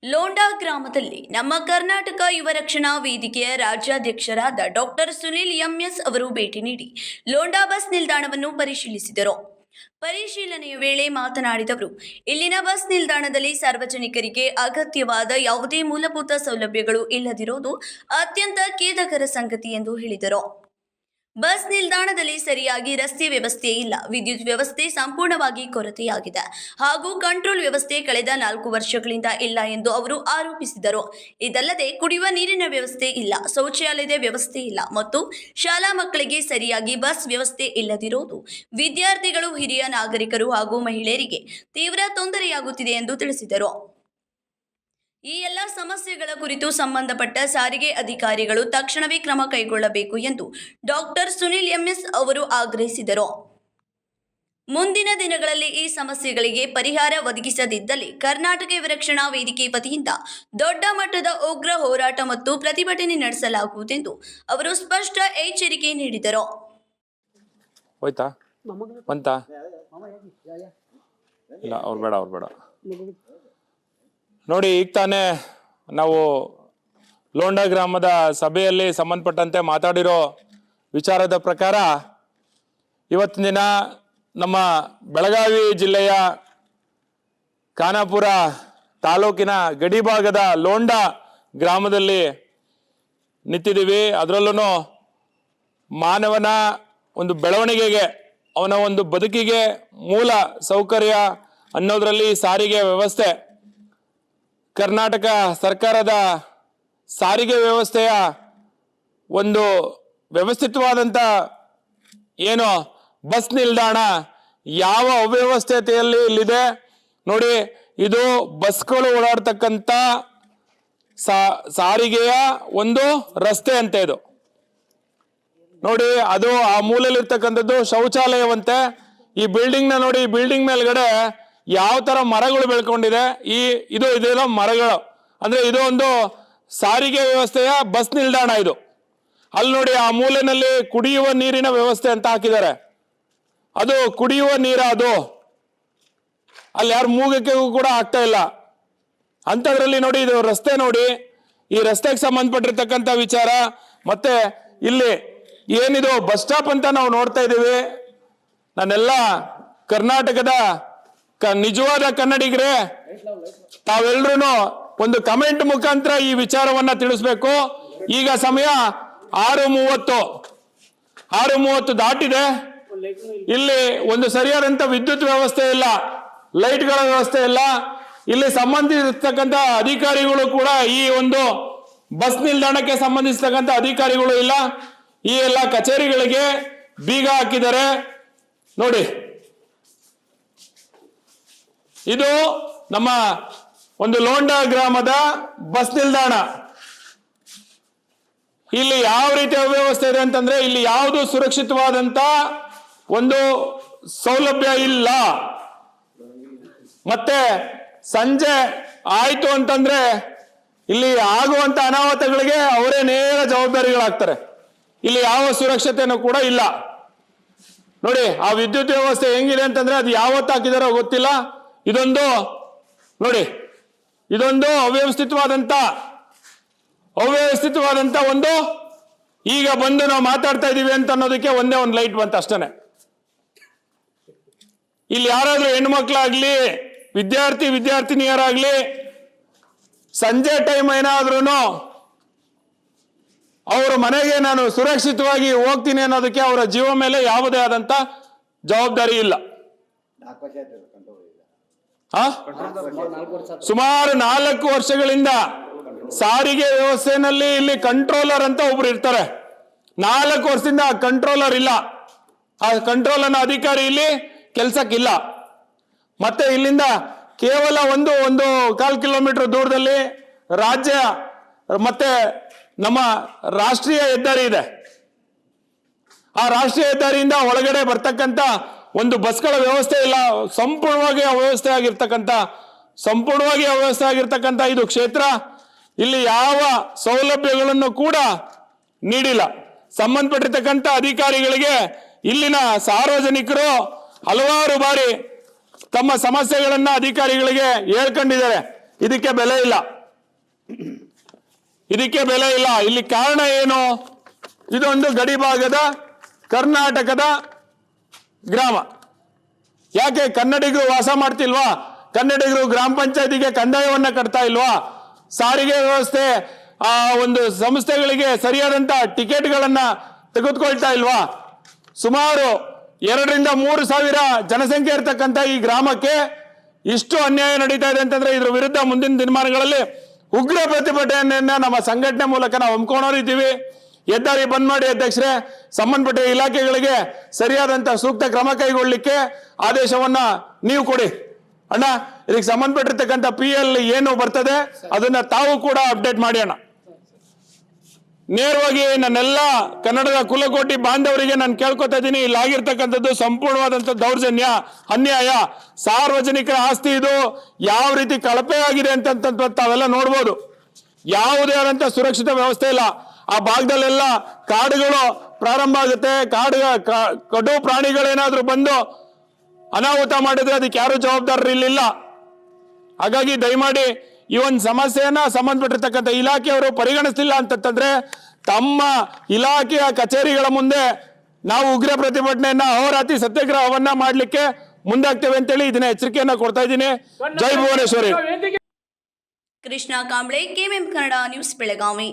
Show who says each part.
Speaker 1: ಲೋಂಡಾ ಗ್ರಾಮದಲ್ಲಿ ನಮ್ಮ ಕರ್ನಾಟಕ ಯುವ ರಕ್ಷಣಾ ವೇದಿಕೆಯ ರಾಜ್ಯಾಧ್ಯಕ್ಷರಾದ ಡಾಕ್ಟರ್ ಸುನಿಲ್ ಎಂಎಸ್ ಅವರು ಭೇಟಿ ನೀಡಿ ಲೋಂಡಾ ಬಸ್ ನಿಲ್ದಾಣವನ್ನು ಪರಿಶೀಲಿಸಿದರು. ಪರಿಶೀಲನೆಯ ವೇಳೆ ಮಾತನಾಡಿದ ಅವರು, ಇಲ್ಲಿನ ಬಸ್ ನಿಲ್ದಾಣದಲ್ಲಿ ಸಾರ್ವಜನಿಕರಿಗೆ ಅಗತ್ಯವಾದ ಯಾವುದೇ ಮೂಲಭೂತ ಸೌಲಭ್ಯಗಳು ಇಲ್ಲದಿರುವುದು ಅತ್ಯಂತ ಖೇದಕರ ಸಂಗತಿ ಎಂದು ಹೇಳಿದರು. ಬಸ್ ನಿಲ್ದಾಣದಲ್ಲಿ ಸರಿಯಾಗಿ ರಸ್ತೆ ವ್ಯವಸ್ಥೆ ಇಲ್ಲ, ವಿದ್ಯುತ್ ವ್ಯವಸ್ಥೆ ಸಂಪೂರ್ಣವಾಗಿ ಕೊರತೆಯಾಗಿದೆ ಹಾಗೂ ಕಂಟ್ರೋಲ್ ವ್ಯವಸ್ಥೆ ಕಳೆದ 4 ವರ್ಷಗಳಿಂದ ಇಲ್ಲ ಎಂದು ಅವರು ಆರೋಪಿಸಿದರು. ಇದಲ್ಲದೆ ಕುಡಿಯುವ ನೀರಿನ ವ್ಯವಸ್ಥೆ ಇಲ್ಲ, ಶೌಚಾಲಯದ ವ್ಯವಸ್ಥೆ ಇಲ್ಲ ಮತ್ತು ಶಾಲಾ ಮಕ್ಕಳಿಗೆ ಸರಿಯಾಗಿ ಬಸ್ ವ್ಯವಸ್ಥೆ ಇಲ್ಲದಿರುವುದು ವಿದ್ಯಾರ್ಥಿಗಳು, ಹಿರಿಯ ನಾಗರಿಕರು ಹಾಗೂ ಮಹಿಳೆಯರಿಗೆ ತೀವ್ರ ತೊಂದರೆಯಾಗುತ್ತಿದೆ ಎಂದು ತಿಳಿಸಿದರು. ಈ ಎಲ್ಲ ಸಮಸ್ಯೆಗಳ ಕುರಿತು ಸಂಬಂಧಪಟ್ಟ ಸಾರಿಗೆ ಅಧಿಕಾರಿಗಳು ತಕ್ಷಣವೇ ಕ್ರಮ ಕೈಗೊಳ್ಳಬೇಕು ಎಂದು ಡಾಕ್ಟರ್ ಸುನಿಲ್ ಎಂಎಸ್ ಅವರು ಆಗ್ರಹಿಸಿದರು. ಮುಂದಿನ ದಿನಗಳಲ್ಲಿ ಈ ಸಮಸ್ಯೆಗಳಿಗೆ ಪರಿಹಾರ ಒದಗಿಸದಿದ್ದಲ್ಲಿ ಕರ್ನಾಟಕ ಯುವ ರಕ್ಷಣಾ ವೇದಿಕೆ ವತಿಯಿಂದ ದೊಡ್ಡ ಮಟ್ಟದ ಉಗ್ರ ಹೋರಾಟ ಮತ್ತು ಪ್ರತಿಭಟನೆ ನಡೆಸಲಾಗುವುದೆಂದು ಅವರು ಸ್ಪಷ್ಟ ಎಚ್ಚರಿಕೆ ನೀಡಿದರು.
Speaker 2: ನೋಡಿ, ಈಗ ತಾನೇ ನಾವು ಲೋಂಡಾ ಗ್ರಾಮದ ಸಭೆಯಲ್ಲಿ ಸಂಬಂಧಪಟ್ಟಂತೆ ಮಾತಾಡಿರೋ ವಿಚಾರದ ಪ್ರಕಾರ ಇವತ್ತಿನ ದಿನ ನಮ್ಮ ಬೆಳಗಾವಿ ಜಿಲ್ಲೆಯ ಖಾನಾಪುರ ತಾಲೂಕಿನ ಗಡಿಭಾಗದ ಲೋಂಡಾ ಗ್ರಾಮದಲ್ಲಿ ನಿಂತಿದ್ದೀವಿ. ಅದರಲ್ಲೂ ಮಾನವನ ಒಂದು ಬೆಳವಣಿಗೆಗೆ, ಅವನ ಒಂದು ಬದುಕಿಗೆ ಮೂಲ ಸೌಕರ್ಯ ಅನ್ನೋದರಲ್ಲಿ ಸಾರಿಗೆ ವ್ಯವಸ್ಥೆ, ಕರ್ನಾಟಕ ಸರ್ಕಾರದ ಸಾರಿಗೆ ವ್ಯವಸ್ಥೆಯ ಒಂದು ವ್ಯವಸ್ಥಿತವಾದಂಥ ಏನು ಬಸ್ ನಿಲ್ದಾಣ ಯಾವ ಅವ್ಯವಸ್ಥೆಯಲ್ಲಿ ಇಲ್ಲಿದೆ ನೋಡಿ. ಇದು ಬಸ್ಗಳು ಓಡಾಡ್ತಕ್ಕಂಥ ಸಾರಿಗೆಯ ಒಂದು ರಸ್ತೆ ಅಂತೆ ಇದು ನೋಡಿ. ಅದು ಆ ಮೂಲೆಯಲ್ಲಿರ್ತಕ್ಕಂಥದ್ದು ಶೌಚಾಲಯವಂತೆ. ಈ ಬಿಲ್ಡಿಂಗ್ನ ನೋಡಿ, ಈ ಬಿಲ್ಡಿಂಗ್ ಮೇಲ್ಗಡೆ ಯಾವ ತರ ಮರಗಳು ಬೆಳ್ಕೊಂಡಿದೆ. ಇದೆಲ್ಲ ಮರಗಳು ಅಂದ್ರೆ ಇದು ಒಂದು ಸಾರಿಗೆ ವ್ಯವಸ್ಥೆಯ ಬಸ್ ನಿಲ್ದಾಣ ಇದು. ಅಲ್ಲಿ ನೋಡಿ, ಆ ಮೂಲೆಯಲ್ಲಿ ಕುಡಿಯುವ ನೀರಿನ ವ್ಯವಸ್ಥೆ ಅಂತ ಹಾಕಿದ್ದಾರೆ. ಅದು ಕುಡಿಯುವ ನೀರ, ಅದು ಅಲ್ಲಿ ಯಾರು ಮೂಗಕ್ಕೆ ಕೂಡ ಆಗ್ತಾ ಇಲ್ಲ ಅಂತದ್ರಲ್ಲಿ ನೋಡಿ. ಇದು ರಸ್ತೆ ನೋಡಿ, ಈ ರಸ್ತೆಗೆ ಸಂಬಂಧಪಟ್ಟಿರ್ತಕ್ಕಂಥ ವಿಚಾರ. ಮತ್ತೆ ಇಲ್ಲಿ ಏನಿದು ಬಸ್ ಸ್ಟಾಪ್ ಅಂತ ನಾವು ನೋಡ್ತಾ ಇದ್ದೀವಿ. ನಾನೆಲ್ಲ ಕರ್ನಾಟಕದ ನಿಜವಾದ ಕನ್ನಡಿಗರೇ, ತಾವೆಲ್ಲರೂ ಒಂದು ಕಮೆಂಟ್ ಮುಖಾಂತರ ಈ ವಿಚಾರವನ್ನ ತಿಳಿಸ್ಬೇಕು. ಈಗ ಸಮಯ 6:30 ದಾಟಿದೆ. ಇಲ್ಲಿ ಒಂದು ಸರಿಯಾದಂತ ವಿದ್ಯುತ್ ವ್ಯವಸ್ಥೆ ಇಲ್ಲ, ಲೈಟ್ಗಳ ವ್ಯವಸ್ಥೆ ಇಲ್ಲ. ಇಲ್ಲಿ ಸಂಬಂಧಿಸಿರ್ತಕ್ಕಂಥ ಅಧಿಕಾರಿಗಳು ಕೂಡ, ಈ ಒಂದು ಬಸ್ ನಿಲ್ದಾಣಕ್ಕೆ ಸಂಬಂಧಿಸಿರ್ತಕ್ಕಂಥ ಅಧಿಕಾರಿಗಳು ಇಲ್ಲ. ಈ ಎಲ್ಲ ಕಚೇರಿಗಳಿಗೆ ಬೀಗ ಹಾಕಿದ್ದಾರೆ ನೋಡಿ. ಇದು ನಮ್ಮ ಒಂದು ಲೋಂಡಾ ಗ್ರಾಮದ ಬಸ್ ನಿಲ್ದಾಣ. ಇಲ್ಲಿ ಯಾವ ರೀತಿಯ ವ್ಯವಸ್ಥೆ ಇದೆ ಅಂತಂದ್ರೆ, ಇಲ್ಲಿ ಯಾವುದು ಸುರಕ್ಷಿತವಾದಂತ ಒಂದು ಸೌಲಭ್ಯ ಇಲ್ಲ. ಮತ್ತೆ ಸಂಜೆ ಆಯ್ತು ಅಂತಂದ್ರೆ ಇಲ್ಲಿ ಆಗುವಂತ ಅನಾಹುತಗಳಿಗೆ ಅವರೇ ನೇರ ಜವಾಬ್ದಾರಿಗಳಾಗ್ತಾರೆ. ಇಲ್ಲಿ ಯಾವ ಸುರಕ್ಷತೆನೂ ಕೂಡ ಇಲ್ಲ ನೋಡಿ. ಆ ವಿದ್ಯುತ್ ವ್ಯವಸ್ಥೆ ಹೆಂಗಿದೆ ಅಂತಂದ್ರೆ, ಅದು ಯಾವತ್ತು ಹಾಕಿದಾರೋ ಗೊತ್ತಿಲ್ಲ. ಇದೊಂದು ನೋಡಿ, ಇದೊಂದು ಅವ್ಯವಸ್ಥಿತವಾದಂತ ಒಂದು, ಈಗ ಬಂದು ನಾವು ಮಾತಾಡ್ತಾ ಇದೀವಿ ಅಂತ ಅನ್ನೋದಕ್ಕೆ ಒಂದೇ ಒಂದು ಲೈಟ್ ಬಂತ ಅಷ್ಟೇ. ಇಲ್ಲಿ ಯಾರಾದ್ರೂ ಹೆಣ್ಮಕ್ಳಾಗ್ಲಿ, ವಿದ್ಯಾರ್ಥಿನಿಯರಾಗ್ಲಿ ಸಂಜೆ ಟೈಮ್ ಏನಾದ್ರೂ ಅವರ ಮನೆಗೆ ನಾನು ಸುರಕ್ಷಿತವಾಗಿ ಹೋಗ್ತೀನಿ ಅನ್ನೋದಕ್ಕೆ ಅವರ ಜೀವ ಮೇಲೆ ಯಾವುದೇ ಆದಂತ ಜವಾಬ್ದಾರಿ ಇಲ್ಲ. ಸುಮಾರು 4 ವರ್ಷಗಳಿಂದ ಸಾರಿಗೆ ವ್ಯವಸ್ಥೆಯಲ್ಲಿ ಇಲ್ಲಿ ಕಂಟ್ರೋಲರ್ ಅಂತ ಒಬ್ರು ಇರ್ತಾರೆ. 4 ವರ್ಷದಿಂದ ಆ ಕಂಟ್ರೋಲರ್ ಇಲ್ಲ. ಆ ಕಂಟ್ರೋಲ್ ಅನ್ನೋ ಅಧಿಕಾರಿ ಇಲ್ಲಿ ಕೆಲ್ಸಕ್ಕಿಲ್ಲ. ಮತ್ತೆ ಇಲ್ಲಿಂದ ಕೇವಲ 1.25 ಕಿಲೋಮೀಟರ್ ದೂರದಲ್ಲಿ ರಾಜ್ಯ ಮತ್ತೆ ನಮ್ಮ ರಾಷ್ಟ್ರೀಯ ಹೆದ್ದಾರಿ ಇದೆ. ಆ ರಾಷ್ಟ್ರೀಯ ಹೆದ್ದಾರಿಯಿಂದ ಒಳಗಡೆ ಬರ್ತಕ್ಕಂಥ ಒಂದು ಬಸ್ಗಳ ವ್ಯವಸ್ಥೆ ಇಲ್ಲ. ಸಂಪೂರ್ಣವಾಗಿ ಅವ್ಯವಸ್ಥೆ ಆಗಿರ್ತಕ್ಕಂಥ ಇದು ಕ್ಷೇತ್ರ. ಇಲ್ಲಿ ಯಾವ ಸೌಲಭ್ಯಗಳನ್ನು ಕೂಡ ನೀಡಿಲ್ಲ. ಸಂಬಂಧಪಟ್ಟಿರ್ತಕ್ಕಂಥ ಅಧಿಕಾರಿಗಳಿಗೆ ಇಲ್ಲಿನ ಸಾರ್ವಜನಿಕರು ಹಲವಾರು ಬಾರಿ ತಮ್ಮ ಸಮಸ್ಯೆಗಳನ್ನ ಅಧಿಕಾರಿಗಳಿಗೆ ಹೇಳ್ಕೊಂಡಿದ್ದಾರೆ. ಇದಕ್ಕೆ ಬೆಲೆ ಇಲ್ಲ. ಇದಕ್ಕೆ ಬೆಲೆ ಇಲ್ಲ. ಇಲ್ಲಿ ಕಾರಣ ಏನು? ಇದೊಂದು ಗಡಿ ಭಾಗದ ಕರ್ನಾಟಕದ ಗ್ರಾಮ. ಯಾಕೆ ಕನ್ನಡಿಗರು ವಾಸ ಮಾಡ್ತಿಲ್ವಾ? ಕನ್ನಡಿಗರು ಗ್ರಾಮ ಪಂಚಾಯತಿಗೆ ಕಂದಾಯವನ್ನ ಕಟ್ತಾ ಇಲ್ವಾ? ಸಾರಿಗೆ ವ್ಯವಸ್ಥೆ ಆ ಒಂದು ಸಂಸ್ಥೆಗಳಿಗೆ ಸರಿಯಾದಂತ ಟಿಕೆಟ್ಗಳನ್ನ ತೆಗೆದುಕೊಳ್ತಾ ಇಲ್ವಾ? ಸುಮಾರು 2,000-3,000 ಜನಸಂಖ್ಯೆ ಇರತಕ್ಕಂತ ಈ ಗ್ರಾಮಕ್ಕೆ ಇಷ್ಟು ಅನ್ಯಾಯ ನಡೀತಾ ಇದೆ ಅಂತಂದ್ರೆ ಇದ್ರ ವಿರುದ್ಧ ಮುಂದಿನ ದಿನಮಾನಗಳಲ್ಲಿ ಉಗ್ರ ಪ್ರತಿಭಟನೆಯನ್ನ ನಮ್ಮ ಸಂಘಟನೆ ಮೂಲಕ ನಾವು ಹಮ್ಮಿಕೊಂಡಿದ್ದೀವಿ. ಹೆದ್ದಾರಿ ಬಂದ್ ಮಾಡಿ ಅಧ್ಯಕ್ಷರೇ, ಸಂಬಂಧಪಟ್ಟ ಇಲಾಖೆಗಳಿಗೆ ಸರಿಯಾದಂತ ಸೂಕ್ತ ಕ್ರಮ ಕೈಗೊಳ್ಳಲಿಕ್ಕೆ ಆದೇಶವನ್ನ ನೀವು ಕೊಡಿ. ಅಣ್ಣ, ಇದಕ್ಕೆ ಸಂಬಂಧಪಟ್ಟಿರ್ತಕ್ಕಂಥ PL ಏನು ಬರ್ತದೆ ಅದನ್ನ ತಾವು ಕೂಡ ಅಪ್ಡೇಟ್ ಮಾಡಿ ಅಣ್ಣ. ನೇರವಾಗಿ ನನ್ನೆಲ್ಲ ಕನ್ನಡದ ಕುಲಕೋಟಿ ಬಾಂಧವರಿಗೆ ನಾನು ಕೇಳ್ಕೊತಾ ಇದ್ದೀನಿ, ಇಲ್ಲಾಗಿರ್ತಕ್ಕಂಥದ್ದು ಸಂಪೂರ್ಣವಾದಂಥ ದೌರ್ಜನ್ಯ, ಅನ್ಯಾಯ, ಸಾರ್ವಜನಿಕರ ಆಸ್ತಿ. ಇದು ಯಾವ ರೀತಿ ಕಳಪೆ ಆಗಿದೆ ಅಂತ ತಾವೆಲ್ಲ ನೋಡ್ಬೋದು. ಯಾವುದೇ ಆದಂತ ಸುರಕ್ಷಿತ ವ್ಯವಸ್ಥೆ ಇಲ್ಲ. ಆ ಭಾಗದಲ್ಲೆಲ್ಲ ಕಾಡುಗಳು ಪ್ರಾರಂಭ ಆಗುತ್ತೆ. ಕಡು ಪ್ರಾಣಿಗಳೇನಾದ್ರೂ ಬಂದು ಅನಾಹುತ ಮಾಡಿದ್ರೆ ಅದಕ್ಕೆ ಯಾರು ಜವಾಬ್ದಾರರು ಇಲ್ಲಿಲ್ಲ. ಹಾಗಾಗಿ ದಯಮಾಡಿ ಈ ಒಂದು ಸಮಸ್ಯೆಯನ್ನ ಸಂಬಂಧಪಟ್ಟಿರ್ತಕ್ಕಂಥ ಇಲಾಖೆಯವರು ಪರಿಗಣಿಸಲಿಲ್ಲ ಅಂತಂದ್ರೆ ತಮ್ಮ ಇಲಾಖೆಯ ಕಚೇರಿಗಳ ಮುಂದೆ ನಾವು ಉಗ್ರ ಪ್ರತಿಭಟನೆಯನ್ನ, ಅಹೋರಾತ್ರಿ ಸತ್ಯಾಗ್ರಹವನ್ನ ಮಾಡ್ಲಿಕ್ಕೆ ಮುಂದಾಗ್ತೇವೆ ಅಂತೇಳಿ ಇದನ್ನ ಎಚ್ಚರಿಕೆಯನ್ನ ಕೊಡ್ತಾ ಇದ್ದೀನಿ. ಜೈ ಭುವನೇಶ್ವರಿ.
Speaker 1: Krishna Kamble, KMM Kannada news, Belagavi.